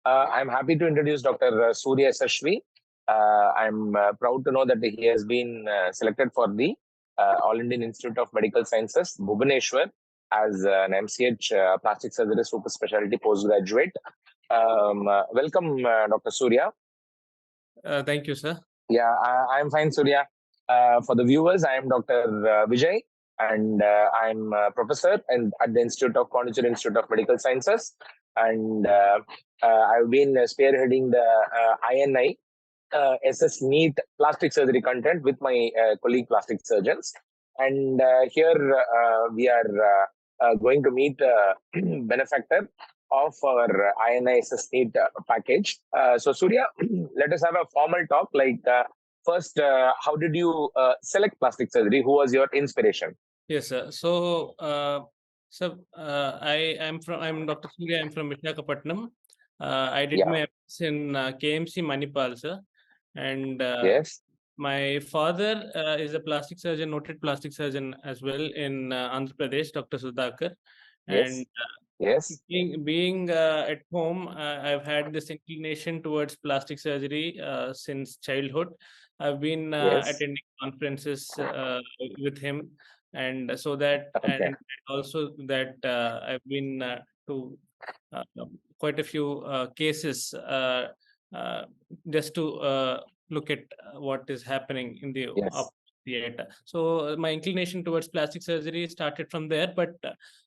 I'm happy to introduce Dr. Surya Yashaswi. I'm proud to know that he has been selected for the All Indian Institute of Medical Sciences, Bhubaneswar, as an MCH plastic surgery super specialty postgraduate. Welcome, Dr. Surya. Thank you, sir. Yeah, I'm fine, Surya. For the viewers, I am Dr. Vijay, and I'm a professor at the Pondicherry Institute of Medical Sciences, and I've been spearheading the INISS NEAT plastic surgery content with my colleague plastic surgeons. And here we are going to meet benefactor of our INISS NEAT package. So Surya, let us have a formal talk. First, how did you select plastic surgery? Who was your inspiration? Yes, sir. So, I'm Dr. Surya. I'm from Visakhapatnam. I did my MS in KMC Manipal, sir. And yes, my father is a plastic surgeon, noted plastic surgeon as well in Andhra Pradesh, Dr. Sudhakar. And yes, being at home, I've had this inclination towards plastic surgery since childhood. I've been attending conferences with him, and so that and also that I've been to quite a few cases just to look at what is happening in the theater. So my inclination towards plastic surgery started from there, but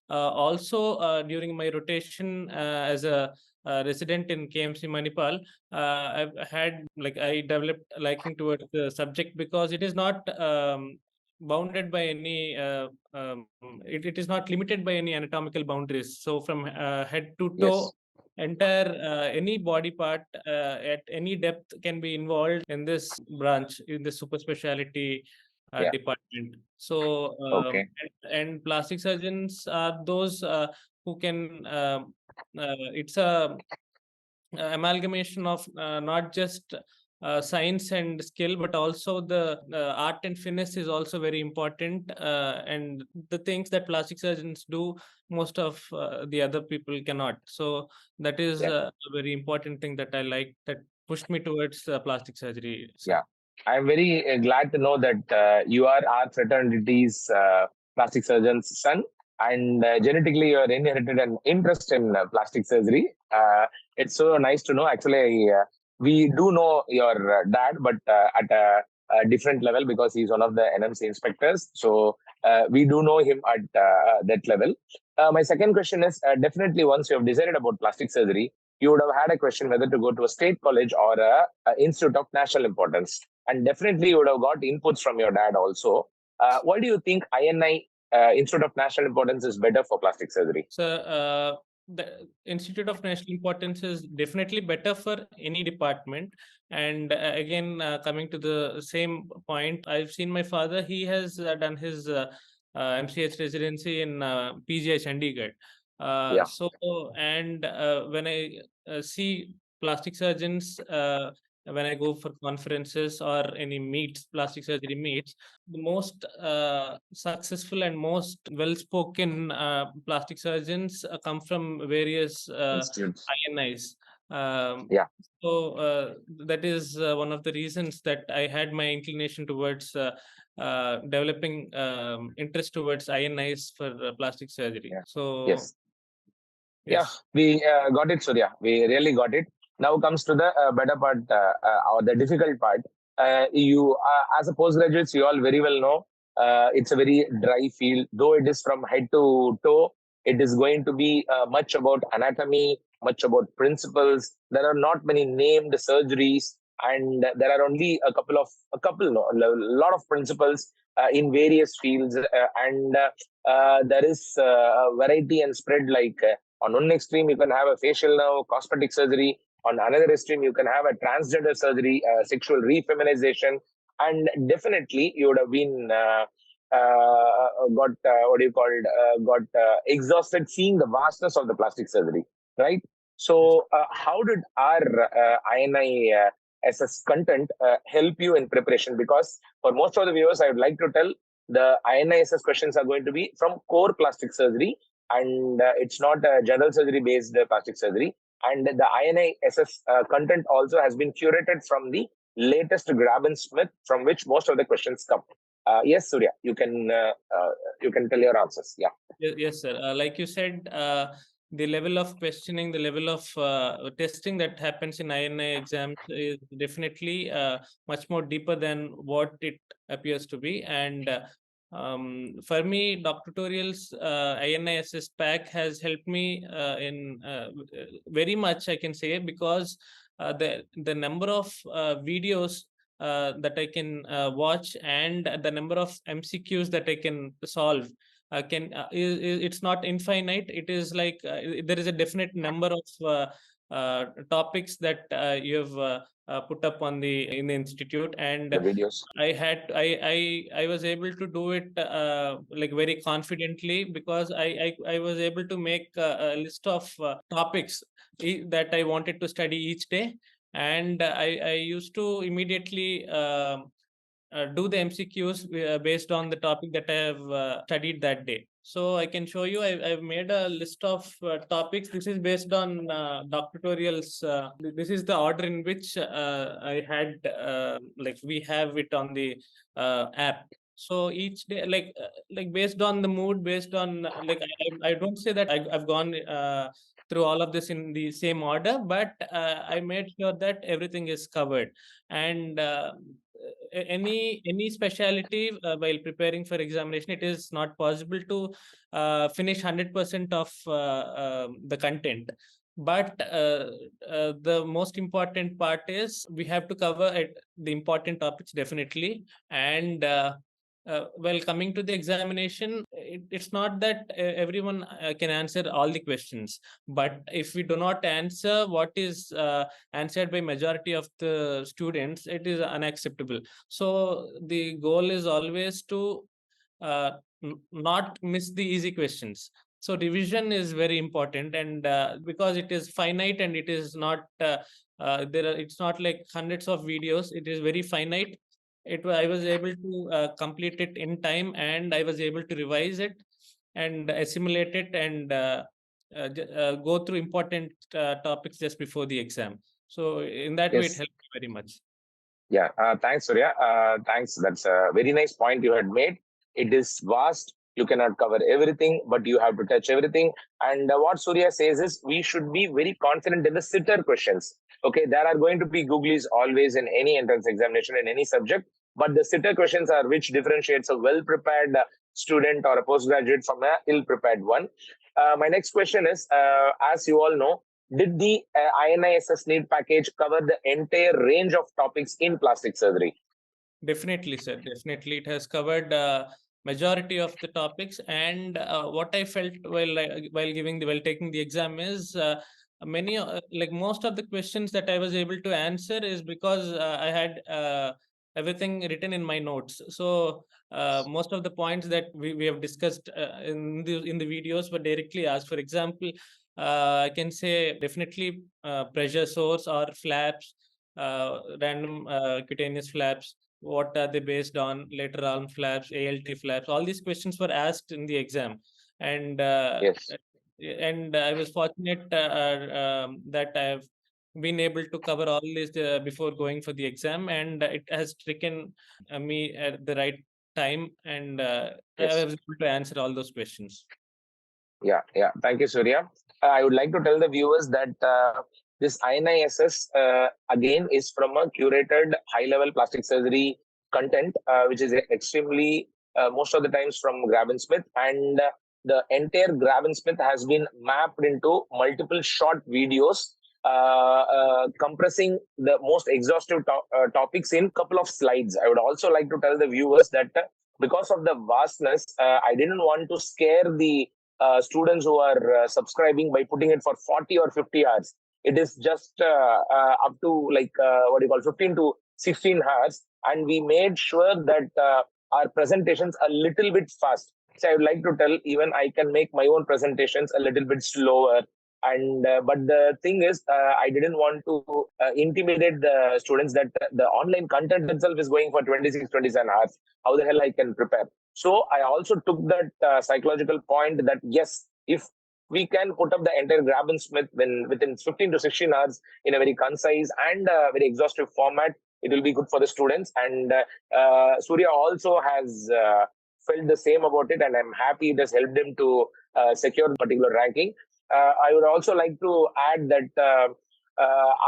also during my rotation as a resident in KMC Manipal, I developed liking towards the subject because it is not bounded by any it is not limited by any anatomical boundaries. So from head to toe, entire any body part at any depth can be involved in this branch, in the super specialty department. So and plastic surgeons are those who can it's a amalgamation of not just science and skill, but also the art and finesse is also very important, and the things that plastic surgeons do, most of the other people cannot. So that is a very important thing that I like, that pushed me towards plastic surgery. So. Yeah, I'm very glad to know that you are our fraternity's plastic surgeon's son, and genetically you are inherited an interest in plastic surgery. It's so nice to know. Actually, we do know your dad, but at a different level, because he's one of the NMC inspectors. So we do know him at that level. My second question is, definitely once you have decided about plastic surgery, you would have had a question whether to go to a state college or a institute of national importance. And definitely you would have got inputs from your dad also. Why do you think INI, Institute of National Importance, is better for plastic surgery? So, the Institute of National Importance is definitely better for any department. And again, coming to the same point, I've seen my father, he has done his MCH residency in PGI Chandigarh. So, and when I see plastic surgeons, when I go for conferences or any meets, plastic surgery meets, the most successful and most well-spoken plastic surgeons come from various INIs. So that is one of the reasons that I had my inclination towards developing interest towards INIs for plastic surgery. So we got it, Surya. We really got it. Now comes to the better part or the difficult part. You, as a postgraduates, you all very well know it's a very dry field. Though it is from head to toe, it is going to be much about anatomy, much about principles. There are not many named surgeries, and there are only a lot of principles in various fields, and there is variety and spread. On one extreme, you can have a facial nerve, cosmetic surgery. On another extreme, you can have a transgender surgery, sexual refeminization, and definitely you would have been got exhausted seeing the vastness of the plastic surgery, right? So, how did our INISS content help you in preparation? Because for most of the viewers, I would like to tell the INISS questions are going to be from core plastic surgery, and it's not a general surgery based plastic surgery. and the INISS content also has been curated from the latest Grab and Smith, from which most of the questions come. Yes, Surya, you can tell your answers. Yeah. Yes, sir. Like you said, the level of questioning, the level of testing that happens in INI exams is definitely much more deeper than what it appears to be. And for me, DocTutorials INISS pack has helped me in very much, I can say, because the number of videos that I can watch and the number of MCQs that I can solve it's not infinite. It is like there is a definite number of topics that you have put up on in the institute, and The videos. I was able to do it like very confidently, because I was able to make a list of topics that I wanted to study each day, and I used to immediately do the MCQs based on the topic that I have studied that day. So I can show you, I've made a list of topics. This is based on DocTutorials. This is the order in which I had, like we have it on the app. So each day, like based on the mood, based on like I don't say that I've gone through all of this in the same order, but I made sure that everything is covered. And any specialty while preparing for examination, it is not possible to finish 100% of the content, but the most important part is we have to cover the important topics definitely. And well, coming to the examination, it's not that everyone can answer all the questions, but if we do not answer what is answered by majority of the students, it is unacceptable. So the goal is always to not miss the easy questions. So revision is very important, and because it is finite and it is not it's not like hundreds of videos, it is very finite. I was able to complete it in time, and I was able to revise it and assimilate it, and go through important topics just before the exam. So in that way, it Yes. helped me very much. Yeah. Thanks, Surya. Thanks. That's a very nice point you had made. It is vast. You cannot cover everything, but you have to touch everything. And what Surya says is we should be very confident in the sitter questions. Okay, there are going to be googlies always in any entrance examination in any subject, but the sitter questions are which differentiates a well-prepared student or a postgraduate from a ill-prepared one. My next question is, as you all know, did the INISS NEET package cover the entire range of topics in plastic surgery? Definitely, sir. Definitely, it has covered majority of the topics. And what I felt while taking the exam is many like most of the questions that I was able to answer is because I had everything written in my notes. So most of the points that we have discussed in the videos were directly asked. For example, I can say definitely pressure source or flaps, random cutaneous flaps. What are they based on? Lateral arm flaps, ALT flaps. All these questions were asked in the exam, and Yes. and I was fortunate that I've been able to cover all this before going for the exam, and it has taken me at the right time, and Yes. I was able to answer all those questions. Yeah, yeah. Thank you, Surya. I would like to tell the viewers that this INISS again is from a curated high-level plastic surgery content, which is extremely most of the times from Grab and Smith, and the entire Grab and Smith has been mapped into multiple short videos, compressing the most exhaustive topics in couple of slides. I would also like to tell the viewers that because of the vastness, I didn't want to scare the students who are subscribing by putting it for 40 or 50 hours. It is just up to like what do you call 15 to 16 hours, and we made sure that our presentations a little bit fast. So I would like to tell, even I can make my own presentations a little bit slower. And but the thing is, I didn't want to intimidate the students that the online content itself is going for 26, 27 hours. How the hell I can prepare? So I also took that psychological point that yes, if we can put up the entire Grabensmith within 15 to 16 hours in a very concise and very exhaustive format. It will be good for the students. And Surya also has felt the same about it, and I'm happy it has helped him to secure the particular ranking. I would also like to add that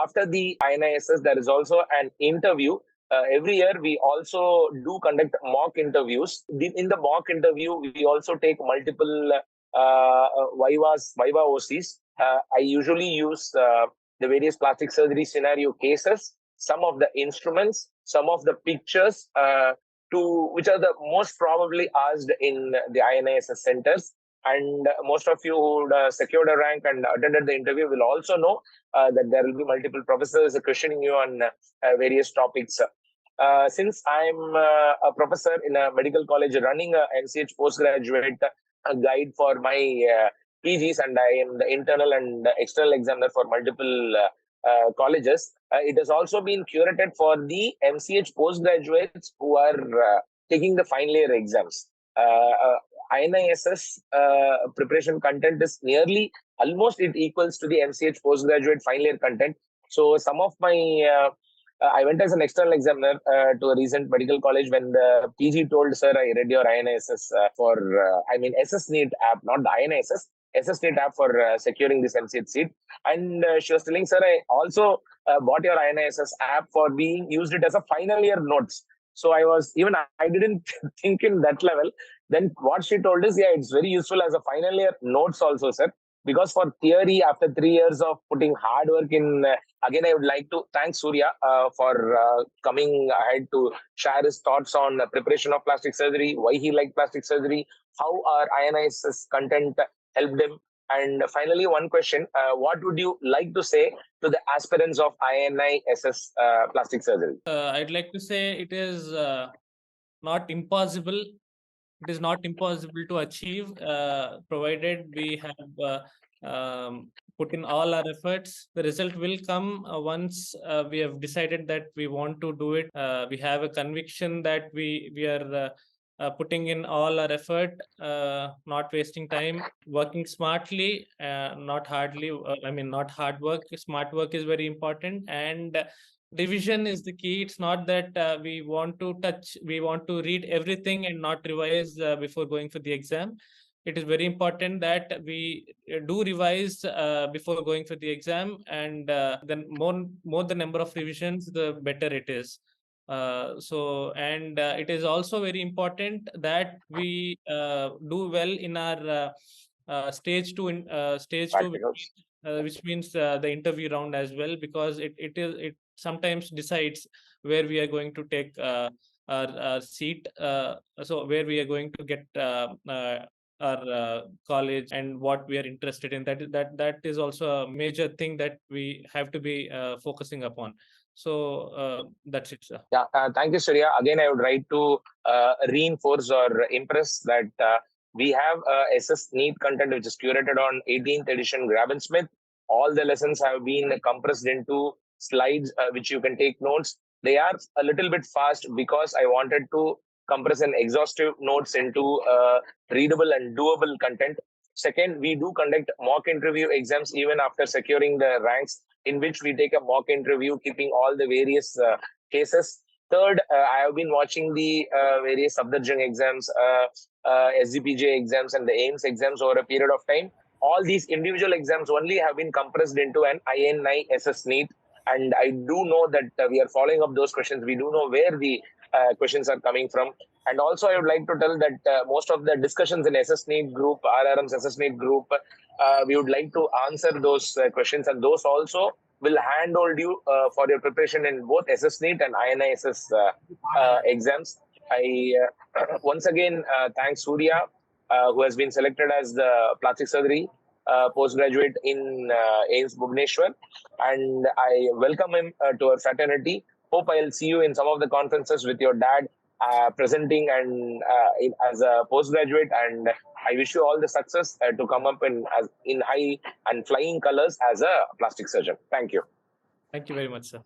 after the INISS, there is also an interview. Every year, we also do conduct mock interviews. In the mock interview, we also take multiple Viva OCs. I usually use the various plastic surgery scenario cases, some of the instruments, some of the pictures, which are the most probably asked in the INISS centers. And most of you who secured a rank and attended the interview will also know that there will be multiple professors questioning you on various topics. Since I'm a professor in a medical college running a MCH postgraduate guide for my PGs, and I am the internal and external examiner for multiple colleges, it has also been curated for the MCH postgraduates who are taking the final year exams. INISS preparation content is nearly almost it equals to the MCH postgraduate final year content. So some of my I went as an external examiner to a recent medical college when the PG told, sir, I read your INISS SS NEET app, not the INISS, SS NEET app for securing this MCH seat. And she was telling, sir, I also bought your INISS app for being used it as a final year notes. So I didn't think in that level. Then what she told is, yeah, it's very useful as a final year notes also, sir. Because for theory, after 3 years of putting hard work in, again, I would like to thank Surya for coming ahead to share his thoughts on preparation of plastic surgery, why he liked plastic surgery, how our INISS content helped him. And finally, one question, what would you like to say to the aspirants of INISS plastic surgery? I'd like to say it is not impossible. It is not impossible to achieve, provided we have put in all our efforts. The result will come once we have decided that we want to do it. We have a conviction that we are putting in all our effort, not wasting time, working smartly, not hardly. Not hard work. Smart work is very important, and revision is the key. It's not that we want to read everything and not revise before going for the exam. It is very important that we do revise before going for the exam, and then more the number of revisions, the better it is. It is also very important that we do well in our stage 2 which means the interview round as well, because it sometimes decides where we are going to take our seat, so where we are going to get our college and what we are interested in. That is also a major thing that we have to be focusing upon. So that's it, sir. Yeah, thank you, Surya. Again, I would like to reinforce or impress that we have SS NEET content which is curated on 18th edition Grabensmith. All the lessons have been compressed into slides which you can take notes. They are a little bit fast because I wanted to compress an exhaustive notes into readable and doable content. Second, we do conduct mock interview exams even after securing the ranks, in which we take a mock interview, keeping all the various cases. Third, I have been watching the various Sabdarjung exams, SGPJ exams, and the AIMS exams over a period of time. All these individual exams only have been compressed into an INISS NEET. And I do know that we are following up those questions. We do know where the questions are coming from. And also, I would like to tell that most of the discussions in SS NEET group, RRM's SS NEET group, we would like to answer those questions, and those also will handhold you for your preparation in both SS NEET and INISS exams. I once again thank Surya, who has been selected as the plastic surgery postgraduate in AIMS Bhubaneswar, and I welcome him to our fraternity. Hope I'll see you in some of the conferences with your dad presenting and as a postgraduate, and I wish you all the success to come up in high and flying colors as a plastic surgeon. Thank you. Thank you very much, sir.